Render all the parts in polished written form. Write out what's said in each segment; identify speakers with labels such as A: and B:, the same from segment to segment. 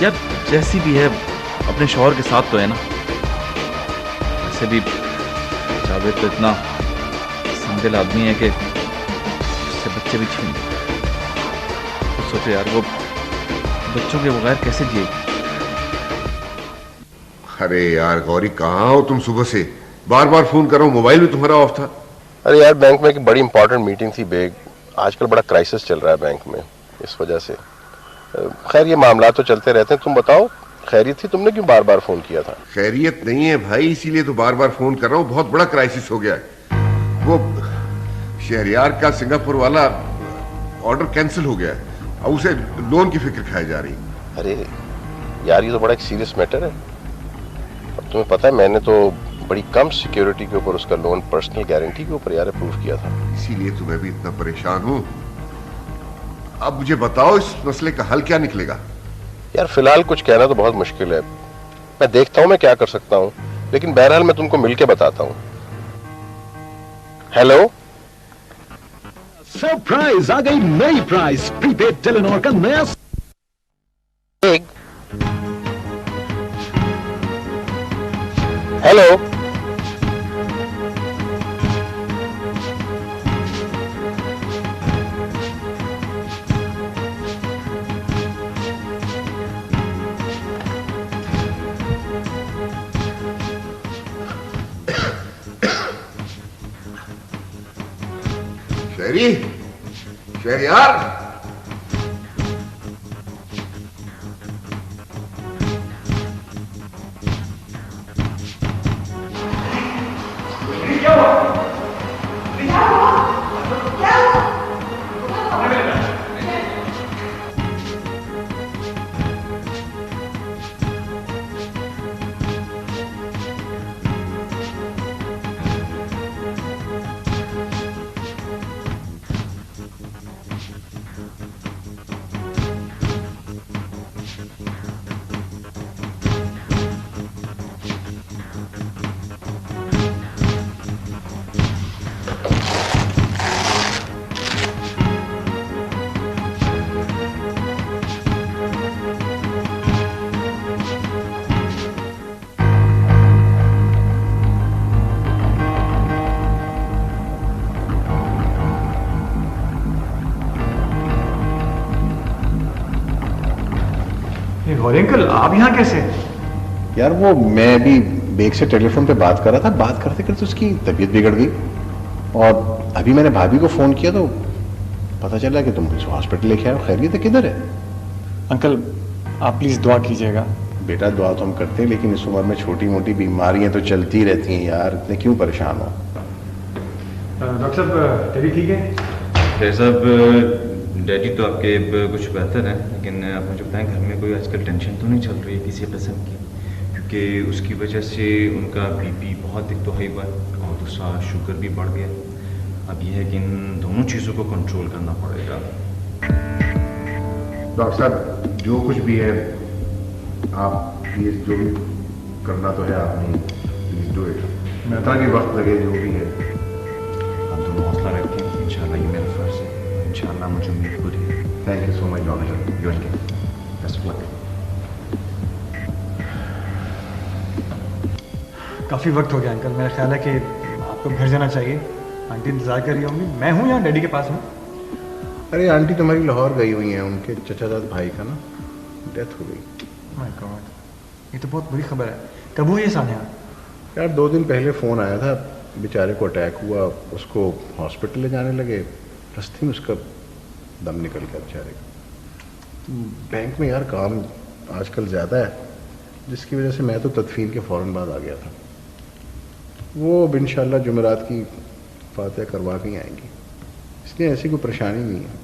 A: यार जैसी भी है अपने शौहर के साथ तो है ना। वैसे भी जावेद तो इतना संदिल आदमी है कि उससे बच्चे भी छीन। तो सोचो यार वो बच्चों के बगैर कैसे जिएगी।
B: अरे यार गौरी कहाँ हो तुम? सुबह से बार बार फोन कर रहा हूँ, मोबाइल भी तुम्हारा ऑफ था।
C: अरे यार बैंक में एक बड़ी इंपॉर्टेंट मीटिंग थी बेग। आजकल बड़ा क्राइसिस चल रहा है बैंक में, इस वजह से। खैर ये मामला तो चलते रहते हैं। तुम बताओ खैरियत थी? तुमने क्यों बार बार फोन किया था?
B: खैरियत नहीं है भाई, इसीलिए तो बार बार फोन कर रहा हूँ। बहुत बड़ा क्राइसिस हो गया है। वो शहरयार का सिंगापुर वाला ऑर्डर कैंसिल हो गया है और उसे लोन की फिक्र खाई जा रही।
C: अरे यार ये तो बड़ा एक सीरियस मैटर है। और तुम्हें पता है मैंने तो बड़ी कम सिक्योरिटी के ऊपर उसका लोन पर्सनल गारंटी के ऊपर यार अप्रूव किया था।
B: इसीलिए तो मैं भी इतना परेशान हूँ। अब मुझे बताओ इस मसले का हल क्या निकलेगा?
C: यार फिलहाल कुछ कहना तो बहुत मुश्किल है। मैं देखता हूँ मैं क्या कर सकता हूँ, लेकिन बहरहाल मैं तुमको मिलके बताता हूँ। हेलो,
D: सरप्राइज आ गई नई प्राइस प्रीपेड टेलीनॉर का नया।
C: हेलो,
B: शहरी, शहरयार,
E: गौरी अंकल आप यहाँ कैसे?
F: यार वो मैं भी बेग से टेलीफोन पे बात कर रहा था। बात करते करते उसकी तबीयत बिगड़ गई और अभी मैंने भाभी को फोन किया तो पता चला कि तुम कुछ हॉस्पिटल लेके आए हो। खैरियत है? किधर है?
E: अंकल आप प्लीज दुआ कीजिएगा।
F: बेटा दुआ तो हम करते हैं, लेकिन इस उम्र में छोटी मोटी बीमारियां तो चलती रहती हैं यार। इतने क्यों परेशान हो?
E: डॉक्टर साहब डैडी ठीक है?
A: डॉक्टर साहब डैडी तो आपके कुछ बेहतर है, लेकिन आप मुझे बताएं घर में कोई आजकल टेंशन तो नहीं चल रही है किसी किस्म की? क्योंकि उसकी वजह से उनका बीपी बहुत एक तो हाई हुआ है और दूसरा शुगर भी बढ़ गया। अब यह है कि इन दोनों चीज़ों को कंट्रोल करना पड़ेगा।
F: डॉक्टर साहब जो कुछ भी है आप प्लीज, जो भी करना तो है आपने, प्लीज डू इट। मैं ताकि वक्त लगे जो भी है।
A: आप दोनों हौसला रखें, इंशाल्लाह ये मेरा फर्ज है। इंशाल्लाह मुझे उम्मीद पूरी है।
F: Thank you so much doctor.
A: You welcome. Best of luck.
E: काफ़ी वक्त हो गया अंकल, मेरा ख्याल है कि आपको घर जाना चाहिए। आंटी इंतज़ार कर रही होंगी, मैं हूँ यहाँ डैडी के पास हूँ।
F: अरे आंटी तुम्हारी लाहौर गई हुई हैं, उनके चचाजाद भाई का ना डेथ हो गई।
E: माय गॉड, ये तो बहुत बुरी खबर है। कब हुई ये सान्या?
F: यार 2 दिन पहले फ़ोन आया था, बेचारे को अटैक हुआ, उसको हॉस्पिटल ले जाने लगे, रास्ते में उसका दम निकल गया बेचारे का। बैंक में यार काम आजकल ज़्यादा है, जिसकी वजह से मैं तो तदफीन के फ़ौरन बाद आ गया था। वो अब इंशाल्लाह जुमेरात की फातिहा करवा के ही आएंगी, इसलिए ऐसी कोई परेशानी नहीं है।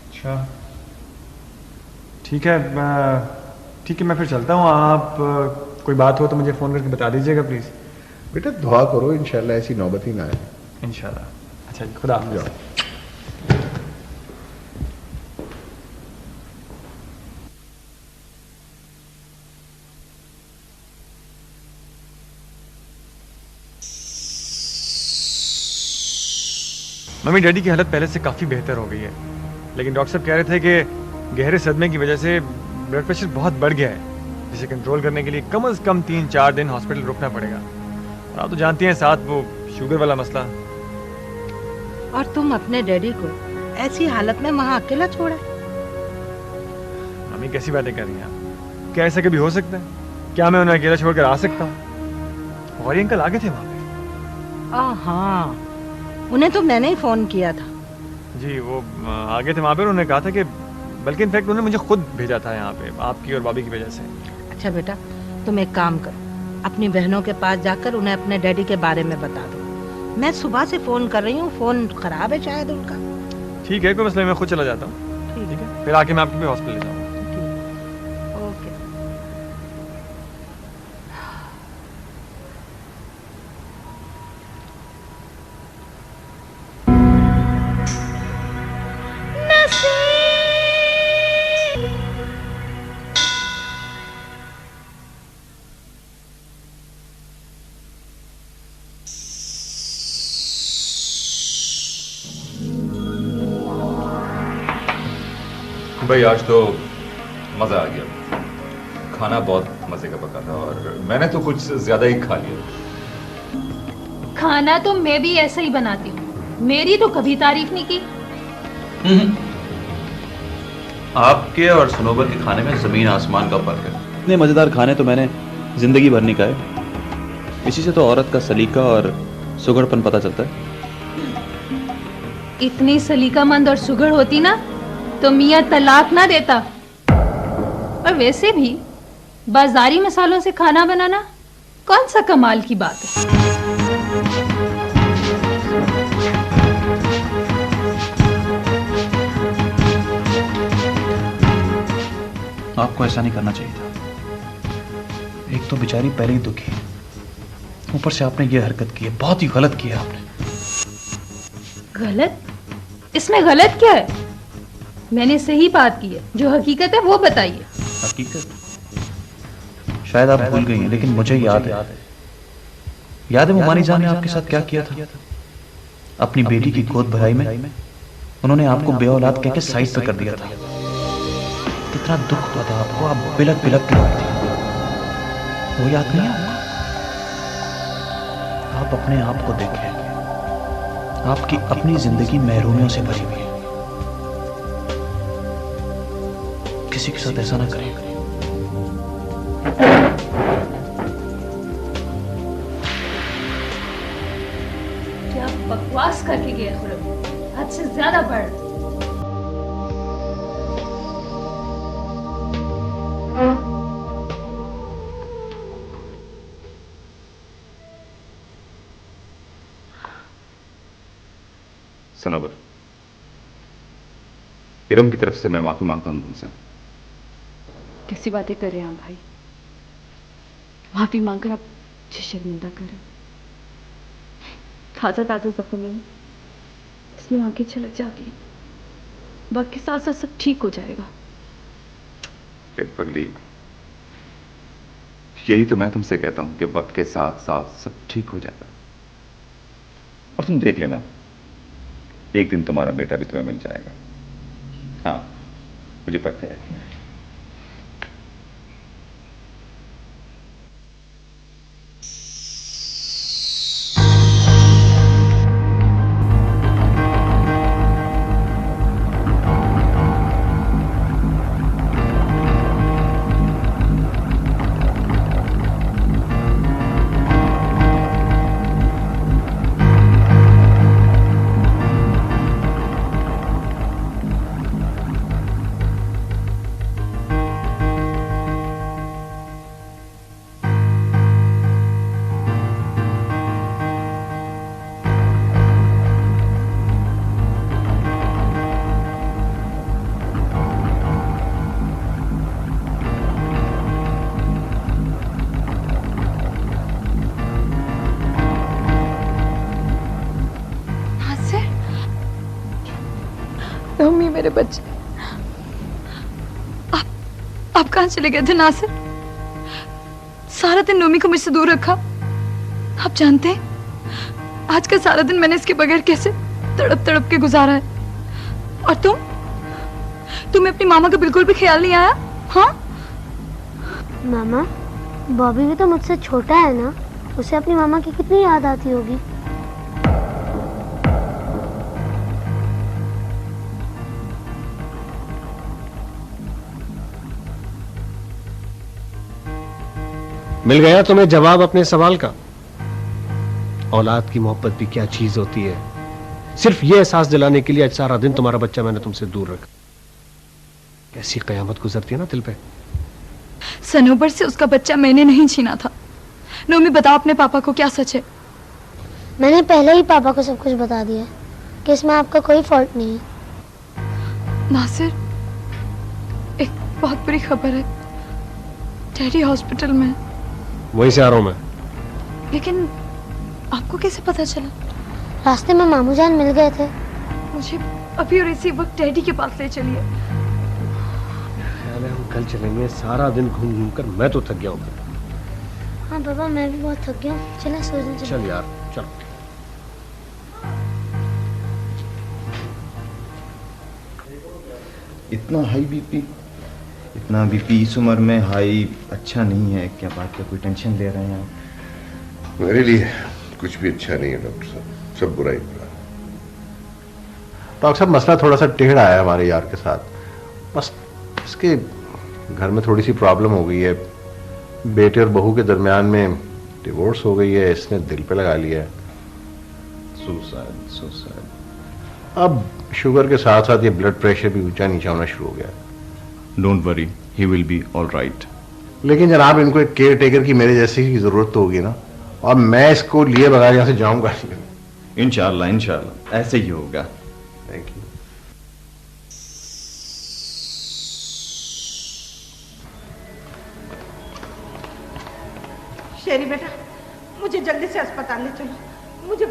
E: अच्छा ठीक है, मैं फिर चलता हूँ। आप कोई बात हो तो मुझे फ़ोन करके बता दीजिएगा प्लीज़।
F: बेटा दुआ करो इंशाल्लाह ऐसी नौबत ही ना आए।
E: इंशाल्लाह। अच्छा जी, खुदा हाफ़िज़। मम्मी डैडी की हालत पहले से काफ़ी बेहतर हो गई है, लेकिन डॉक्टर साहब कह रहे थे कि गहरे सदमे की वजह से ब्लड प्रेशर बहुत बढ़ गया है, जिसे कंट्रोल करने के लिए कम से कम 3-4 दिन हॉस्पिटल रुकना पड़ेगा। और आप तो जानती हैं साथ वो शुगर वाला मसला।
G: और तुम अपने डैडी को ऐसी हालत में वहाँ अकेला छोड़ा?
E: मम्मी कैसी बातें कर रही हैं आप? क्या ऐसा कभी हो सकता है? क्या मैं उन्हें अकेला छोड़कर आ सकता हूँ? और ये अंकल आगे थे वहाँ पे।
G: हाँ, उन्हें तो मैंने ही फोन किया था।
E: जी वो आगे थे वहाँ पे। उन्होंने कहा था कि बल्कि इनफैक्ट उन्होंने मुझे खुद भेजा था यहाँ पे आपकी और भाभी की वजह से।
G: अच्छा बेटा, तुम एक काम करो, अपनी बहनों के पास जाकर उन्हें अपने डैडी के बारे में बता दो। मैं सुबह से फोन कर रही हूँ, फोन खराब है शायद उनका।
E: ठीक है, कोई मसला नहीं, मैं खुद चला जाता हूँ। ठीक है, फिर आके मैं आपके हॉस्पिटल ले जाऊँगा।
G: ओके।
H: भाई आज तो मज़ा आ गया। खाना बहुत मज़े का पका था और मैंने तो कुछ ज़्यादा ही खा लिया।
I: खाना तो मैं भी ऐसा ही बनाती हूँ, मेरी तो कभी तारीफ नहीं की।
J: आपके और सनोबर के खाने में ज़मीन आसमान का फर्क है। इतने मज़ेदार खाने तो मैंने ज़िंदगी भर नहीं खाए। इसी से तो औरत का सलीका और सुगड़पन पता चलता है।
I: इतनी सलीकामंद और सुगड़ होती ना तो मियाँ तलाक ना देता। और वैसे भी बाजारी मसालों से खाना बनाना कौन सा कमाल की बात है।
J: आपको ऐसा नहीं करना चाहिए था। एक तो बेचारी पहले ही दुखी है, ऊपर से आपने ये हरकत की है, बहुत ही गलत किया आपने।
I: गलत? इसमें गलत क्या है? मैंने सही बात की है, जो हकीकत है वो बताइए।
J: हकीकत शायद आप भूल गई हैं, लेकिन मुझे याद है। याद है मुमानी जान ने आपके साथ क्या किया था? अपनी बेटी की गोद भराई में उन्होंने आपको बेऔलाद कहकर साइड पे कर दिया था। कितना दुख हुआ था आपको, आप बिलक बिलक के रोई थी। वो याद नहीं आपको? आप अपने आप को देखें, आपकी अपनी जिंदगी महरूमियों से भरी हुई है। किसी के साथ ऐसा ना करें।
I: क्या बकवास करके गया खुरम, हद से ज्यादा बढ़।
H: सनोबर, इरम की तरफ से मैं माफी मांगता हूं तुमसे।
K: कैसी बातें कर रहे हैं आप भाई? माफी मांगकर आप मुझे शर्मिंदा कर रहे हो। ताजा जख्म में इसमें आंखें छलक जाती, वक्त के साथ साथ सब ठीक हो जाएगा।
H: पगली, यही तो मैं तुमसे कहता हूं कि वक्त के साथ साथ सब ठीक हो जाएगा। और तुम देख लेना, एक दिन तुम्हारा बेटा भी तुम्हें मिल जाएगा। हाँ, मुझे पता है।
K: मम्मी, मेरे बच्चे, आप कहाँ चले गए थे नासिर? सारा दिन नोमी को मुझसे दूर रखा। आप जानते हैं आज का सारा दिन मैंने इसके बगैर कैसे तड़प तड़प के गुजारा है। और तुम्हें अपनी मामा का बिल्कुल भी ख्याल नहीं आया? हाँ,
L: मामा, बॉबी भी तो मुझसे छोटा है ना, उसे अपनी मामा की कितनी याद आती होगी।
M: मिल गया तुम्हें जवाब अपने सवाल का? औलाद की मोहब्बत भी क्या चीज होती है, सिर्फ ये एहसास दिलाने के लिए आज सारा दिन तुम्हारा बच्चा मैंने तुमसे दूर रखा। कैसी कयामत गुजरती है ना दिल पे।
N: सनोबर से उसका बच्चा मैंने नहीं छीना था। नोमी, बताओ अपने पापा को क्या सच है?
L: मैंने पहले ही पापा को सब कुछ बता दिया कि इसमें आपका कोई फॉल्ट नहीं है।
N: नासिर, एक बहुत बुरी खबर है। डैडी हॉस्पिटल में।
M: वहीं से आ रहा हूं मैं।
N: लेकिन आपको कैसे पता चला?
L: रास्ते में मामू जान मिल गए थे।
N: मुझे अभी और इसी वक्त डैडी के पास ले चलिए।
M: हम कल चलेंगे। सारा दिन घूम घूम कर मैं तो थक गया हूँ।
L: हाँ पापा, मैं भी बहुत थक गया हूँ। चले सो जाएं।
M: चल यार चल।
A: इतना हाई बीपी इस उम्र में हाई अच्छा नहीं है। क्या बात का कोई टेंशन ले रहे हैं आप?
B: मेरे लिए कुछ भी अच्छा नहीं है डॉक्टर साहब, सब बुरा ही बुरा।
F: डॉक्टर साहब, मसला थोड़ा सा टेढ़ा है हमारे यार के साथ। बस इसके घर में थोड़ी सी प्रॉब्लम हो गई है। बेटे और बहू के दरमियान में डिवोर्स हो गई है, इसने दिल पे लगा लिया है। सुसाइड। अब शुगर के साथ साथ ये ब्लड प्रेशर भी ऊंचा नीचा होना शुरू हो गया।
A: Don't worry, he will be all right.
F: लेकिन जनाब, इनको एक केयर टेकर की मेरे जैसे की जरूरत तो होगी ना, और मैं इसको लिए बगैर यहाँ से जाऊंगा।
A: इंशाल्लाह इंशाल्लाह ऐसे ही होगा।
F: Thank you.
G: शेरी बेटा, मुझे जल्दी से अस्पताल ले चलो। मुझे